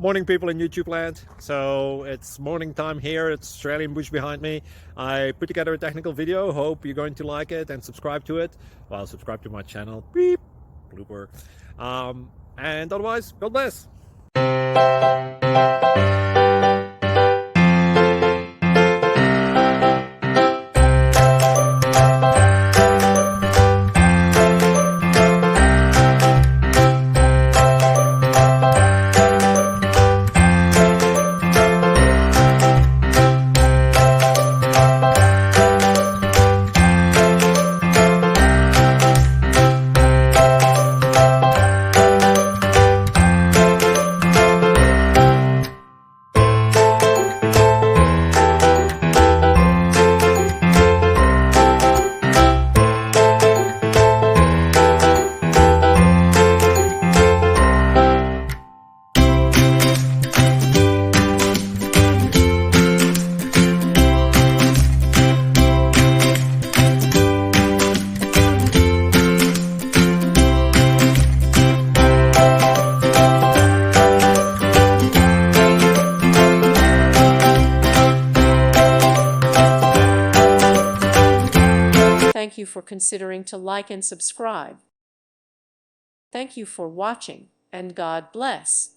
Morning, people in YouTube land. So it's morning time here. It's Australian bush behind me. I put together a technical video. Hope you're going to like it and subscribe to it. Well, subscribe to my channel. Beep. Blooper. And otherwise, God bless. Thank you for considering to like and subscribe. Thank you for watching, and God bless.